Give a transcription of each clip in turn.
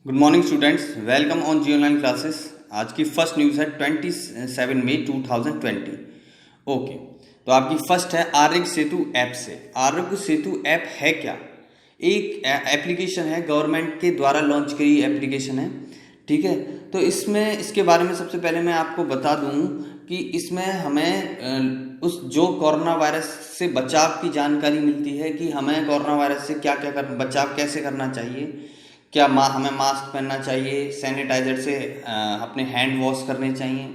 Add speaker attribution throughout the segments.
Speaker 1: Good morning students, welcome on G online classes. आज की first news है 27 मई 2020। Okay, तो आपकी फर्स्ट है आरोग्य सेतु ऐप से। आरोग्य सेतु ऐप है क्या? एक एप्लीकेशन है, गवर्नमेंट के द्वारा लॉन्च की एप्लीकेशन है। ठीक है, तो इसमें इसके बारे में सबसे पहले मैं आपको बता दूं कि इसमें हमें उस जो कोरोना वायरस से बचाव की जानकारी मिलती है कि हमें कोरोना वायरस से क्या क्या बचाव कैसे करना चाहिए। क्या हमें मास्क पहनना चाहिए, सैनिटाइजर से अपने हैंड वॉश करने चाहिए।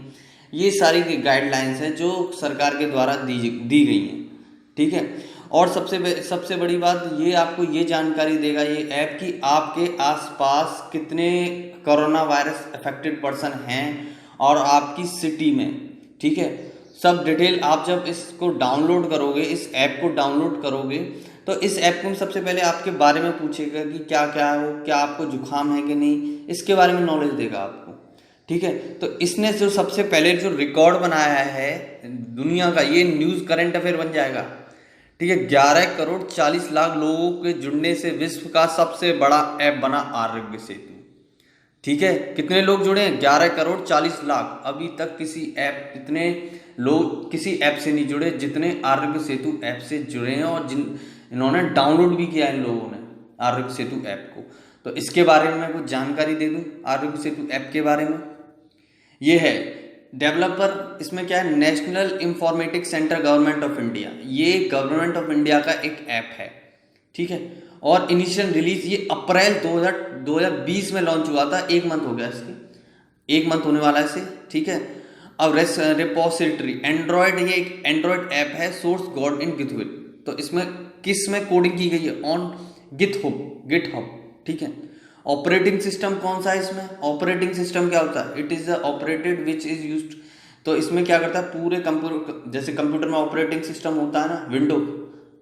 Speaker 1: ये सारी गाइडलाइंस हैं जो सरकार के द्वारा दी गई हैं। ठीक है, और सबसे बड़ी बात ये आपको ये जानकारी देगा ये ऐप कि आपके आसपास कितने कोरोना वायरस अफेक्टेड पर्सन हैं और आपकी सिटी में। ठीक है, सब डिटेल आप जब इसको डाउनलोड करोगे, इस ऐप को डाउनलोड करोगे, तो इस ऐप में सबसे पहले आपके बारे में पूछेगा कि क्या क्या हो, क्या आपको जुकाम है कि नहीं, इसके बारे में नॉलेज देगा आपको। ठीक है, तो इसने जो सबसे पहले जो रिकॉर्ड बनाया है दुनिया का, ये न्यूज़ करंट अफेयर बन जाएगा। ठीक है, 11 करोड़ 40 लाख लोगों के जुड़ने से विश्व का सबसे बड़ा ऐप बना आरोग्य सेतु। ठीक है, कितने लोग जुड़े हैं? 11 करोड़ 40 लाख। अभी तक इतने लोग किसी ऐप से नहीं जुड़े जितने आरोग्य सेतु ऐप से जुड़े हैं, और इन्होंने डाउनलोड भी किया है इन लोगों ने आरोग्य सेतु ऐप को। तो इसके बारे में मैं कुछ जानकारी दे दूं आरोग्य सेतु ऐप के बारे में। ये है डेवलपर, इसमें क्या है, national informatics centre government of India. ये गवर्नमेंट ऑफ इंडिया का एक ऐप है। ठीक है, और इनिशियल रिलीज ये अप्रैल 2020 में लॉन्च हुआ था। 1 मंथ हो गया इसके, 1 मंथ होने वाला है इसे। ठीक है, अब रिपोजिटरी एंड्रॉयड, ये एक एंड्रॉयड ऐप है, सोर्स गॉड इन गिटहब। तो इसमें किस में कोडिंग की गई है? On GitHub. ठीक है, ऑपरेटिंग सिस्टम कौन सा है इसमें? ऑपरेटिंग सिस्टम क्या होता है? It is the operated which is used. तो इसमें क्या करता है, पूरे कंप्यूटर, जैसे कंप्यूटर में ऑपरेटिंग सिस्टम होता है ना, विंडो,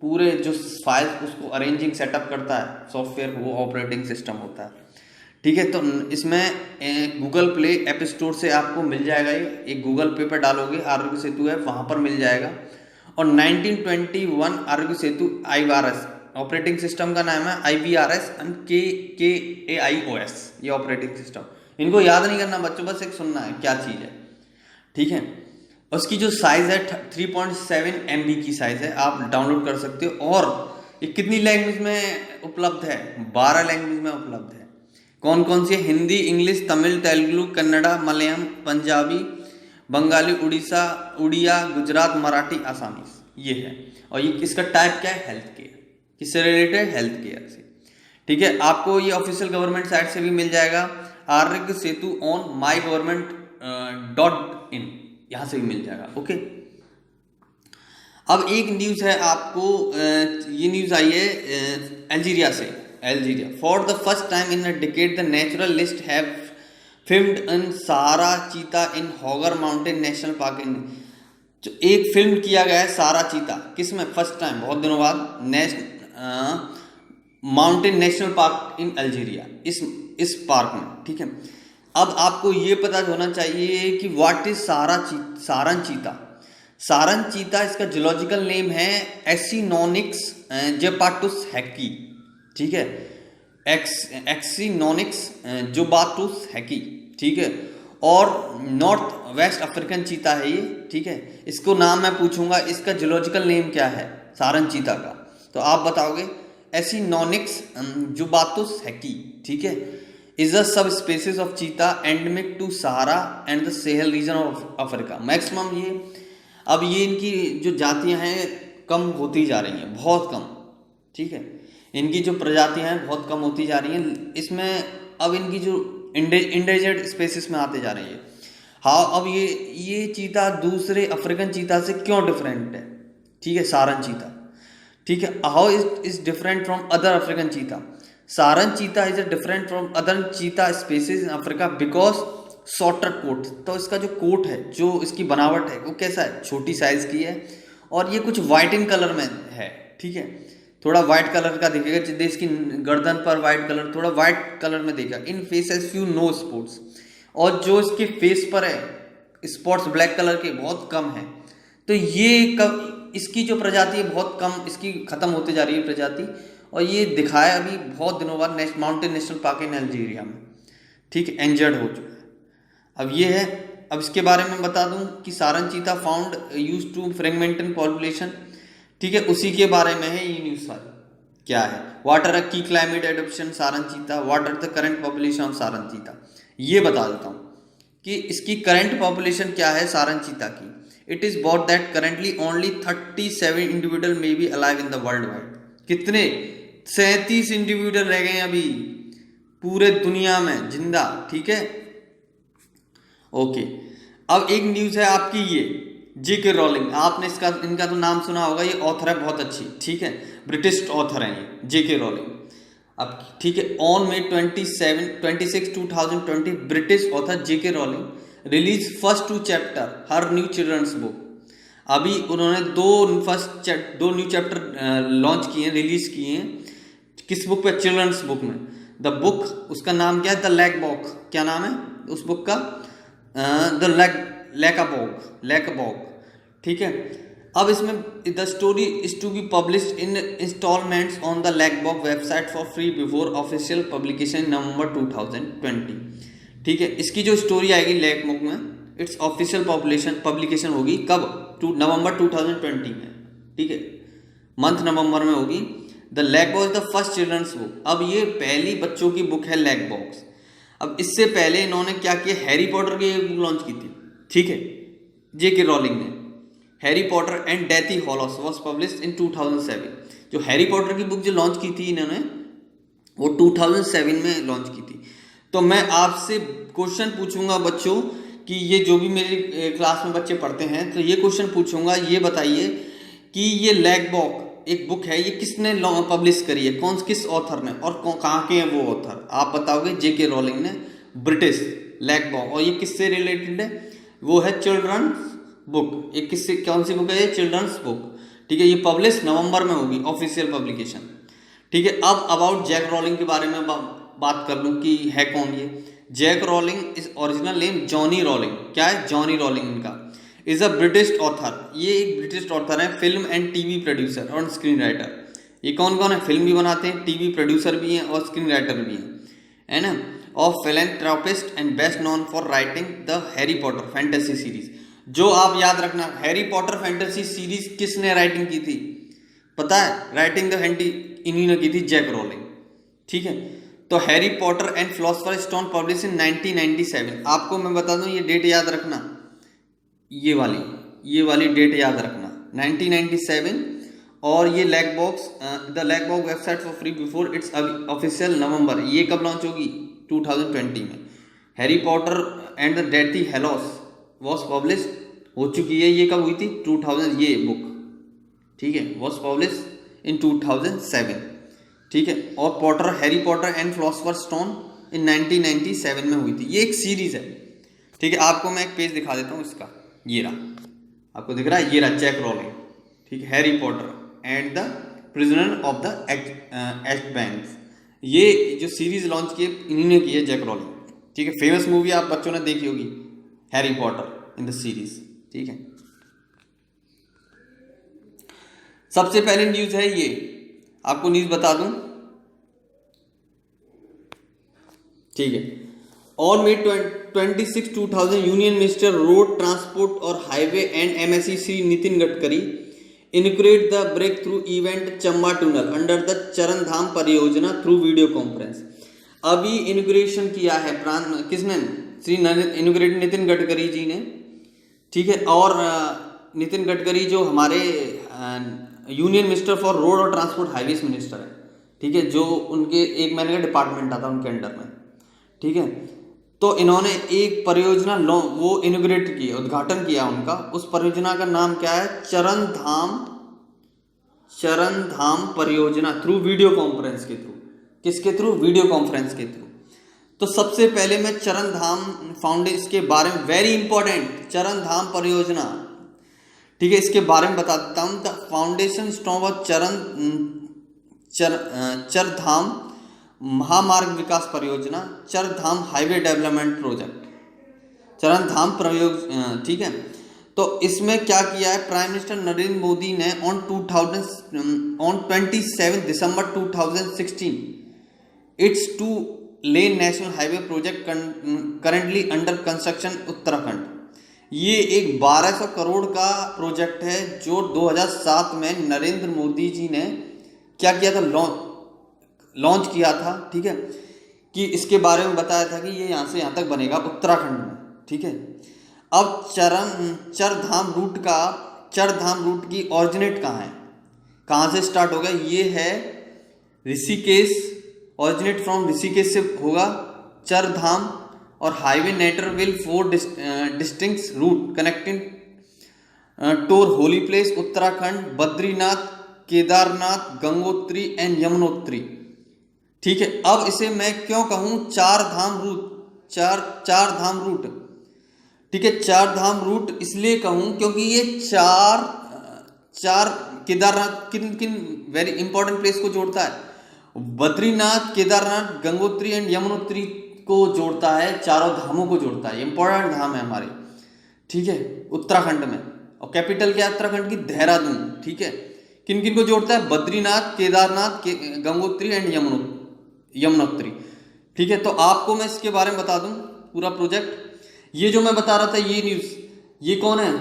Speaker 1: पूरे जो फाइल उसको अरेंजिंग सेटअप करता है सॉफ्टवेयर, वो ऑपरेटिंग सिस्टम होता है। ठीक है, तो इसमें गूगल प्ले ऐप स्टोर से आपको मिल जाएगा। ये एक गूगल पे पर डालोगे आरोग्य सेतु ऐप, वहाँ पर मिल जाएगा। और 1921 Aarogya Setu IVRS, operating system का नाम है IVRS एंड KAIOS। ये ऑपरेटिंग सिस्टम, इनको याद नहीं करना बच्चों, बस एक सुनना है क्या चीज़ है। ठीक है, उसकी जो साइज़ है 3.7 MB की साइज़ है, आप डाउनलोड कर सकते हो। और ये कितनी लैंग्वेज में उपलब्ध है? 12 लैंग्वेज में उपलब्ध है। कौन कौन सी? हिंदी, इंग्लिश, तमिल, तेलुगु, कन्नड़ा, मलयालम, पंजाबी, बंगाली, उड़िया, गुजरात, मराठी, आसामीज, ये है। और ये इसका टाइप क्या है? Health care. किससे रिलेटेड? हेल्थ केयर से। ठीक है, आपको ये ऑफिशियल गवर्नमेंट साइट से भी मिल जाएगा, आरोग्य सेतु ऑन MyGovernment.in, यहाँ से भी मिल जाएगा। ओके, अब एक न्यूज़ है आपको, ये न्यूज़ आई है अल्जीरिया से। Algeria, for the first time in a decade the naturalists have filmed in Sahara cheetah in Hoggar mountain national park in. जो एक फिल्म किया गया है सहारा चीता, किसमें? फर्स्ट टाइम, बहुत दिनों बाद, माउंटेन नेशनल पार्क इन अल्जीरिया, इस पार्क में। ठीक है, अब आपको ये पता होना चाहिए कि व्हाट इज सारन चीता। सारन चीता, इसका जूलॉजिकल नेम है एक्सिनोनिक्स जेपाटुस हैकी। ठीक है, एक्सिनोनिक्स जुबाटुस हैकी। ठीक है, और नॉर्थ वेस्ट अफ्रीकन चीता है ये। ठीक है, इसको नाम मैं पूछूंगा, इसका जूलॉजिकल नेम क्या है सारन चीता का, तो आप बताओगे एसिनोनिक्स जुबाटुस हैकी। ठीक है, is a subspecies of cheetah endemic to Sahara and the Sahel region of Africa. Maximum ये, अब ये इनकी जो जातियां हैं कम होती जा रही हैं, बहुत कम। ठीक है, इनकी जो प्रजातियां हैं बहुत कम होती जा रही हैं। इसमें अब इनकी जो इंडेंजर्ड स्पेसिस में आते जा रही है। हाँ, अब ये चीता दूसरे अफ्रीकन चीता से क्यों डिफरेंट है? ठीक है, सारन चीता। ठीक है, how is different from other African cheetah. Saharan cheetah is different from other cheetah species in Africa because shorter coat. तो इसका जो कोट है, जो इसकी बनावट है, वो कैसा है? छोटी साइज की है, और ये कुछ वाइट इन कलर में है। ठीक है, थोड़ा वाइट कलर का दिखेगा, जिससे इसकी गर्दन पर वाइट कलर, थोड़ा वाइट कलर में देगा। In face has few no spots, और जो इसके फेस पर है स्पॉट्स ब्लैक कलर के बहुत कम है। तो इसकी जो प्रजाति है बहुत कम, इसकी खत्म होते जा रही है प्रजाति। और ये दिखाया अभी बहुत दिनों बाद माउंटेन नेशनल पार्क इन अल्जीरिया में। ठीक है, इंजर्ड हो चुका है। अब ये है, अब इसके बारे में बता दूं कि सारन चीता फाउंड यूज टू फ्रेगमेंटन पॉपुलेशन, ठीक है, उसी के बारे में है ये न्यूज़ सारी। क्या है, व्हाट आर की climate adaption Saran cheetah, what are the current population of Saran cheetah, ये बता देता हूँ कि इसकी करंट पॉपुलेशन क्या है सारन चीता की। It is bought that currently only 37 individual may be alive in the world wide. कितने? 37 इंडिविजुअल रह गए अभी पूरे दुनिया में जिंदा, ठीक है। ओके, अब एक न्यूज है आपकी ये जेके रोलिंग, आपने इनका तो नाम सुना होगा, ये ऑथर है बहुत अच्छी, ठीक है, ब्रिटिश ऑथर है ये जेके रोलिंग। अब ठीक है, on May 26, 2020 British author JK Rowling release first 2 chapter her new children's book. अभी उन्होंने दो न्यू चैप्टर लॉन्च किए हैं, रिलीज किए हैं। किस बुक पे? चिल्ड्रंस बुक में। द बुक, उसका नाम क्या है? द लैकबॉग। क्या नाम है उस बुक का? द लैकबॉग, ठीक है। अब इसमें the story is to be published in instalments on the Ickabog website for free before official publication November 2020, ठीक है। इसकी जो स्टोरी आएगी लैकबॉग में, इट्स ऑफिशियल पब्लिकेशन होगी कब? नवंबर 2020 में, ठीक है, मंथ नवंबर में होगी। The Ickabog is the first children's book. अब ये पहली बच्चों की बुक है लैकबॉक्स। अब इससे पहले इन्होंने क्या किया, हैरी पॉटर की एक बुक लॉन्च की थी, ठीक है, जेके रोलिंग ने। Harry Potter and Deathly Hallows was published in 2007। जो हैरी पॉटर की बुक जो लॉन्च की थी इन्होंने, वो 2007 में लॉन्च की थी। तो मैं आपसे क्वेश्चन पूछूंगा बच्चों कि ये जो भी मेरी क्लास में बच्चे पढ़ते हैं, तो ये क्वेश्चन पूछूंगा, ये बताइए कि ये लैकबॉग एक बुक है, ये किसने पब्लिश करी है, किस ऑथर ने, और कहाँ के हैं वो ऑथर? आप बताओगे जेके रोलिंग ने, ब्रिटिश लैकबॉग। और ये किससे रिलेटेड है? वो है चिल्ड्रंस बुक। एक किससे, कौन सी बुक है ये? चिल्ड्रंस बुक, ठीक है। ये पब्लिश नवंबर में होगी, ऑफिशियल पब्लिकेशन, ठीक है। अब अबाउट जैक रोलिंग के बारे में बात कर लूँ कि है कौन ये। Jack Rowling is original name Johnny Rowling. क्या है? जॉनी रोलिंग इनका। इज अ ब्रिटिश ऑथर, ये एक ब्रिटिश ऑथर है, फिल्म एंड टीवी प्रोड्यूसर और स्क्रीन राइटर। ये कौन कौन है? फिल्म भी बनाते हैं, टीवी प्रोड्यूसर भी हैं और स्क्रीन राइटर भी हैं, है ना। Of philanthropist and best known for writing the Harry Potter fantasy series. जो आप याद रखना, हैरी पॉटर फैंटेसी सीरीज किसने राइटिंग की थी पता है? राइटिंग द हैंडी इन्हीं ने की थी, जैक रोलिंग, ठीक है। तो Harry Potter and philosopher stone publish in 1997। आपको मैं बता दूं, ये डेट याद रखना, ये वाली डेट याद रखना, 1997। और ये Ickabog, the Ickabog website for free before its official November. ये कब लॉन्च होगी? 2020 में। Harry Potter and the Deathly Hallows was publish हो चुकी है, ये कब हुई थी? 2000, ये बुक, ठीक है, वॉज पब्लिश इन 2007, ठीक है। और Harry Potter and philosopher stone in 1997 में हुई थी। ये एक सीरीज है, ठीक है। आपको मैं एक पेज दिखा देता हूँ इसका, ये रहा, आपको दिख रहा है, ये रहा जैक रोलिंग, ठीक है, Harry Potter and the prisoner of the Azkaban. ये जो सीरीज लॉन्च की इन्हीं ने की है, जैक रोलिंग, ठीक है। फेमस मूवी आप बच्चों ने देखी होगी, Harry Potter in the series, ठीक है। सबसे पहली न्यूज है ये, आपको न्यूज बता दूं, ठीक है। On May 26, 2000 union minister road transport और highway and MSE Shri Nitin Gadkari inaugurate the breakthrough event Chamba tunnel under the Char Dham परियोजना थ्रू वीडियो कॉन्फ्रेंस। अभी इनॉग्रेशन किया है किसने? श्री इनॉग्रेट नितिन गडकरी जी ने, ठीक है। और नितिन गडकरी जो हमारे यूनियन मिनिस्टर फॉर रोड और ट्रांसपोर्ट हाईवेज मिनिस्टर है, ठीक है, जो उनके एक महीने का डिपार्टमेंट आता उनके अंडर में, ठीक है। तो इन्होंने एक परियोजना वो इनॉग्रेट किया, उद्घाटन किया उनका। उस परियोजना का नाम क्या है? चरण धाम परियोजना थ्रू वीडियो कॉन्फ्रेंस के थ्रू। किसके थ्रू? वीडियो कॉन्फ्रेंस के थ्रू। तो सबसे पहले मैं चरण धाम फाउंडेशन के बारे में, वेरी इंपॉर्टेंट, चरण धाम परियोजना, ठीक है, इसके बारे में बता देता हूँ। द फाउंडेशन स्टोन ऑफ चरधाम महामार्ग विकास परियोजना, चरधाम हाईवे डेवलपमेंट प्रोजेक्ट, चरण धाम प्रयोग, ठीक है। तो इसमें क्या किया है प्राइम मिनिस्टर नरेंद्र मोदी ने on 27 December 2016 it's two lane national highway project currently under construction Uttarakhand. ये एक 1200 करोड़ का प्रोजेक्ट है जो 2007 में नरेंद्र मोदी जी ने क्या किया था, लॉन्च किया था। ठीक है, कि इसके बारे में बताया था कि ये यहाँ से यहाँ तक बनेगा उत्तराखंड में। ठीक है, अब चरधाम रूट की ऑरिजिनेट कहाँ है, कहाँ से स्टार्ट होगा, ये है ऋषिकेश, ऑरिजिनेट फ्रॉम ऋषिकेश से होगा चरधाम, और highway network will 4 distinct route connecting four holy place Uttarakhand, Badrinath, Kedarnath, Gangotri and Yamunotri. ठीक है, अब इसे मैं क्यों कहूँ चार धाम रूट। ठीक है, चार धाम रूट इसलिए कहूँ क्योंकि ये चार केदारनाथ किन वेरी इंपॉर्टेंट प्लेस को जोड़ता है, बद्रीनाथ, केदारनाथ, गंगोत्री एंड यमुनोत्री को जोड़ता है, चारों धामों को जोड़ता है, इंपॉर्टेंट धाम है हमारे। ठीक है, उत्तराखंड में, और कैपिटल क्या है उत्तराखंड की, देहरादून। ठीक है, किन किन को जोड़ता है, बद्रीनाथ, केदारनाथ, गंगोत्री एंड यमुनोत्री। ठीक है, तो आपको मैं इसके बारे में बता दूं पूरा प्रोजेक्ट। ये जो मैं बता रहा था ये न्यूज़, ये कौन है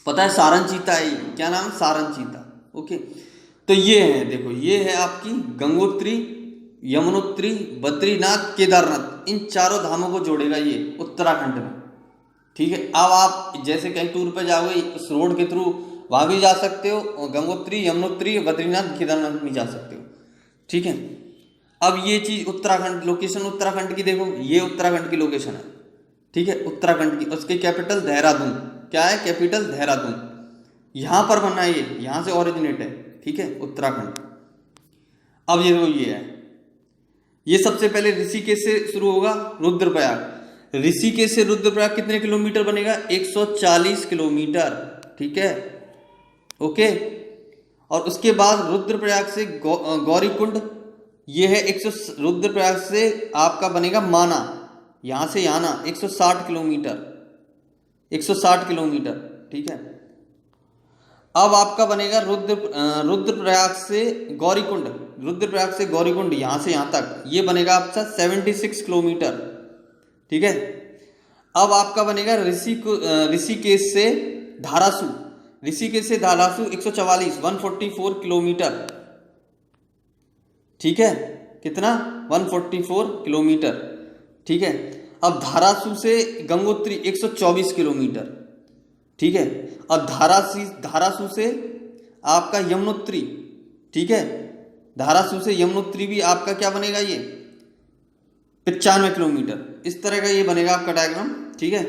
Speaker 1: पता है, सारन चीता है। क्या नाम है, सारन चीता। ओके, तो ये है, देखो ये है आपकी गंगोत्री, यमुनोत्री, बद्रीनाथ, केदारनाथ, इन चारों धामों को जोड़ेगा ये उत्तराखंड में। ठीक है, अब आप जैसे कहीं टूर पे जाओगे उस रोड के थ्रू वहां भी जा सकते हो, और गंगोत्री, यमुनोत्री, बद्रीनाथ, केदारनाथ भी जा सकते हो। ठीक है, अब ये चीज उत्तराखंड, लोकेशन उत्तराखंड की देखो, ये उत्तराखंड की लोकेशन है। ठीक है, उत्तराखंड की, उसकी कैपिटल देहरादून। क्या है, कैपिटल देहरादून। यहां पर बना है ये, यहां से ओरिजिनेट है। ठीक है, उत्तराखंड। अब ये है, ये सबसे पहले ऋषिकेश से शुरू होगा, रुद्रप्रयाग। ऋषिकेश से रुद्रप्रयाग कितने किलोमीटर बनेगा, 140 किलोमीटर। ठीक है, ओके, और उसके बाद रुद्रप्रयाग से गौरीकुंड, ये है रुद्रप्रयाग से आपका बनेगा माना, यहां से यहाँ ना 160 किलोमीटर, 160 किलोमीटर। ठीक है, अब आपका बनेगा रुद्रप्रयाग से गौरीकुंड, रुद्रप्रयाग से गौरीकुंड यहां से यहां तक, ये बनेगा आपका 76 किलोमीटर। ठीक है, अब आपका बनेगा ऋषिकेश से धारासू, ऋषिकेश से धारासू 144 किलोमीटर। ठीक है, कितना, 144 किलोमीटर। ठीक है, अब धारासू से गंगोत्री 124 किलोमीटर। ठीक है, अब धारासू से आपका यमुनोत्री। ठीक है, धारासू से यमुनोत्री भी आपका क्या बनेगा, ये 95 किलोमीटर। इस तरह का ये बनेगा आपका डायग्राम। ठीक है,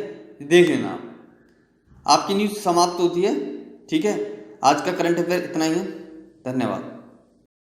Speaker 1: देख लेना आप, आपकी न्यूज़ समाप्त होती है। ठीक है, आज का करंट अफेयर इतना ही है, धन्यवाद।